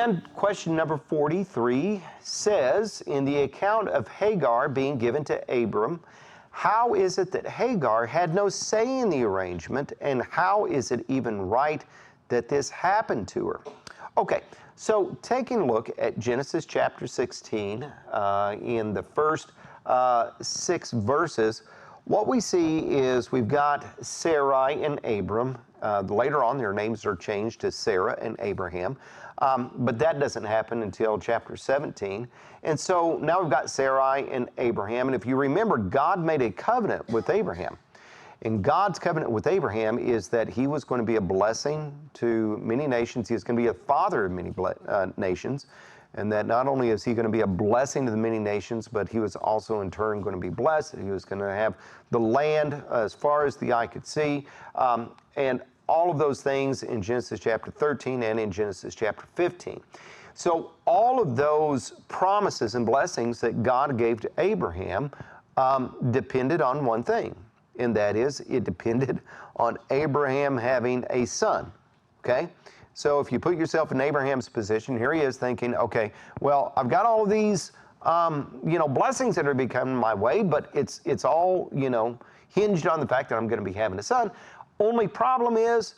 And question number 43 says, in the account of Hagar being given to Abram, how is it that Hagar had no say in the arrangement, and how is it even right that this happened to her? Okay, so taking a look at Genesis chapter 16, in the first 6 verses, what we see is we've got Sarai and Abram. Later on, their names are changed to Sarah and Abraham. But that doesn't happen until chapter 17. And so now we've got Sarai and Abraham. And if you remember, God made a covenant with Abraham. And God's covenant with Abraham is that he was going to be a blessing to many nations. He was going to be a father of many nations. And that not only is he going to be a blessing to the many nations, but he was also in turn going to be blessed. He was going to have the land as far as the eye could see. And all of those things in Genesis chapter 13 and in Genesis chapter 15. So all of those promises and blessings that God gave to Abraham depended on one thing, and that is it depended on Abraham having a son, okay? So if you put yourself in Abraham's position, here he is thinking, okay, well, I've got all of these, blessings that are becoming my way, but it's all, hinged on the fact that I'm going to be having a son. Only problem is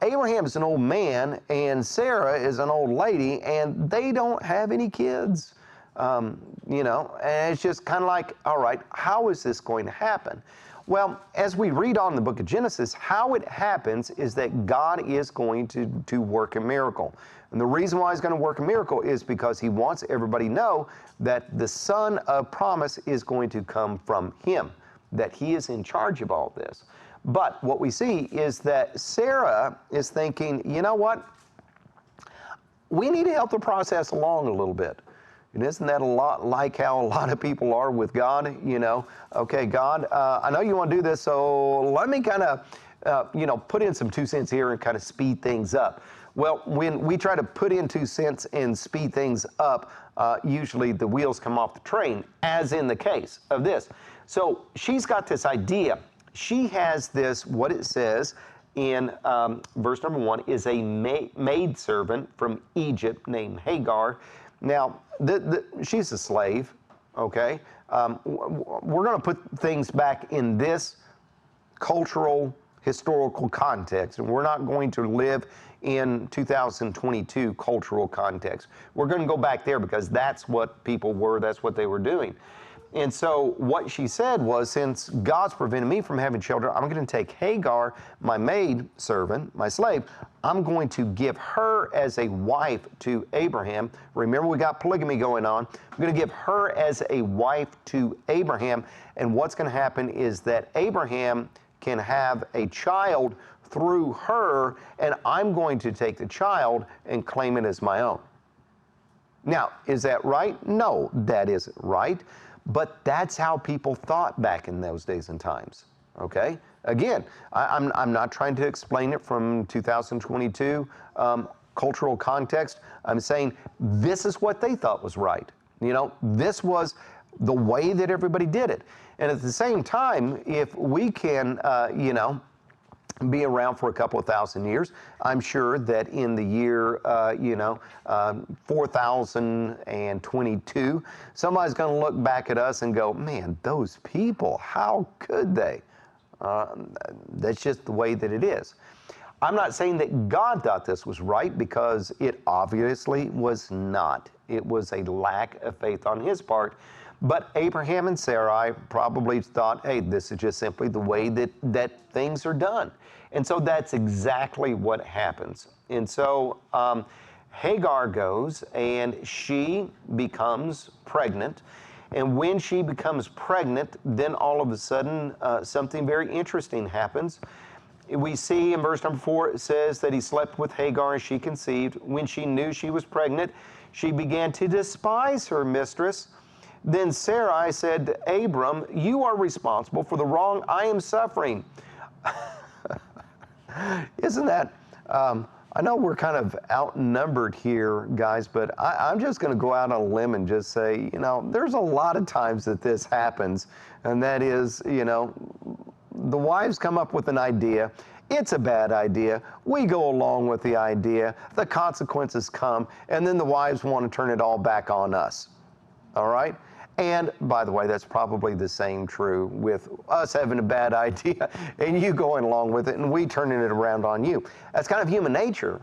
Abraham is an old man and Sarah is an old lady, and they don't have any kids, and it's just kind of like, all right, how is this going to happen? Well, as we read on in the book of Genesis, how it happens is that God is going to work a miracle. And the reason why he's going to work a miracle is because he wants everybody to know that the son of promise is going to come from him, that he is in charge of all this. But what we see is that Sarah is thinking, you know what? We need to help the process along a little bit. And isn't that a lot like how a lot of people are with God? Okay, God, I know you want to do this, so let me kind of, put in some 2 cents here and kind of speed things up. Well, when we try to put in 2 cents and speed things up, usually the wheels come off the train, as in the case of this. So she's got this idea. She has this, what it says in verse number 1, is a maidservant from Egypt named Hagar. Now, she's a slave, okay? We're going to put things back in this cultural, historical context, and we're not going to live in 2022 cultural context. We're going to go back there because that's what people were, that's what they were doing. And so what she said was, since God's prevented me from having children, I'm going to take Hagar, my maid servant, my slave, I'm going to give her as a wife to Abraham. Remember, we got polygamy going on. I'm going to give her as a wife to Abraham. And what's going to happen is that Abraham can have a child through her, and I'm going to take the child and claim it as my own. Now, is that right? No, that isn't right. But that's how people thought back in those days and times, okay? Again, I'm not trying to explain it from 2022 cultural context. I'm saying this is what they thought was right. This was the way that everybody did it. And at the same time, if we can, be around for a couple of thousand years, I'm sure that in the year, 4022, somebody's going to look back at us and go, man, those people, how could they? That's just the way that it is. I'm not saying that God thought this was right, because it obviously was not. It was a lack of faith on his part. But Abraham and Sarai probably thought, hey, this is just simply the way that things are done. And so that's exactly what happens. And so Hagar goes and she becomes pregnant. And when she becomes pregnant, then all of a sudden something very interesting happens. We see in verse number 4, it says that he slept with Hagar and she conceived. When she knew she was pregnant, she began to despise her mistress. Then Sarai said to Abram, you are responsible for the wrong I am suffering. Isn't that, I know we're kind of outnumbered here, guys, but I'm just going to go out on a limb and just say, there's a lot of times that this happens, and that is, the wives come up with an idea, It's a bad idea. We go along with the idea. The consequences come, and then the wives want to turn it all back on us. All right? And by the way, that's probably the same true with us having a bad idea and you going along with it and we turning it around on you. That's kind of human nature.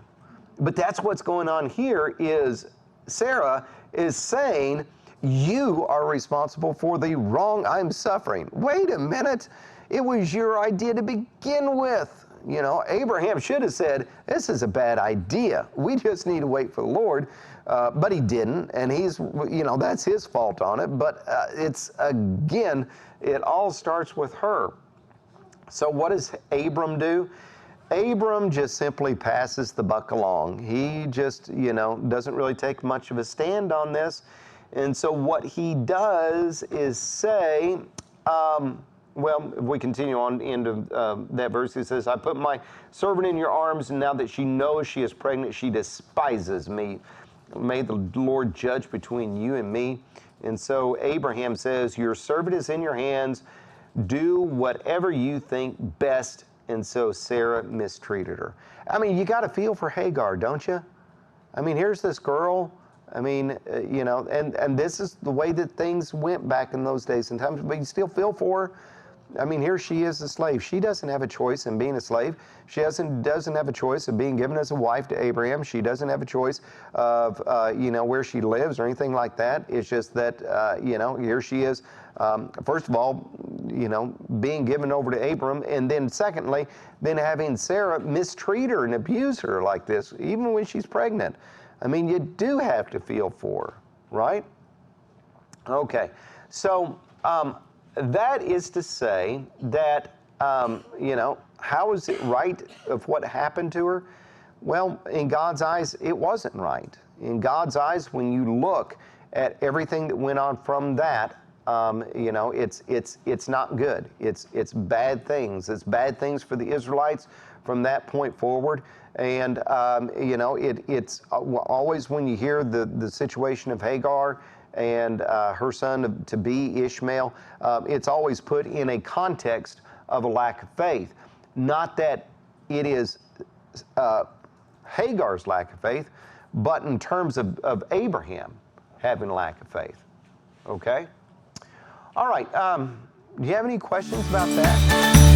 But that's what's going on here is Sarah is saying, you are responsible for the wrong I'm suffering. Wait a minute. It was your idea to begin with. You know, Abraham should have said, this is a bad idea. We just need to wait for the Lord. But he didn't, and he's, you know, that's his fault on it. But it's, again, it all starts with her. So what does Abram do? Abram just simply passes the buck along. He just, you know, doesn't really take much of a stand on this. And so what he does is say, well, if we continue on into that verse, he says, I put my servant in your arms, and now that she knows she is pregnant, she despises me. May the Lord judge between you and me. And so Abraham says, your servant is in your hands. Do whatever you think best. And so Sarah mistreated her. I mean, you got to feel for Hagar, don't you? I mean, here's this girl. I mean, you know, and this is the way that things went back in those days and times, but you still feel for her. I mean, here she is a slave. She doesn't have a choice in being a slave. She doesn't have a choice of being given as a wife to Abraham. She doesn't have a choice of, you know, where she lives or anything like that. It's just that, you know, here she is, first of all, you know, being given over to Abram. And then secondly, then having Sarah mistreat her and abuse her like this, even when she's pregnant. I mean, you do have to feel for her, right? Okay. So, that is to say that, you know, how is it right of what happened to her? Well, in God's eyes, it wasn't right. In God's eyes, when you look at everything that went on from that, you know, it's not good. It's bad things. It's bad things for the Israelites from that point forward. And, you know, it's always when you hear the situation of Hagar and her son to be Ishmael, it's always put in a context of a lack of faith. Not that it is Hagar's lack of faith, but in terms of Abraham having lack of faith. Okay? All right. Do you have any questions about that?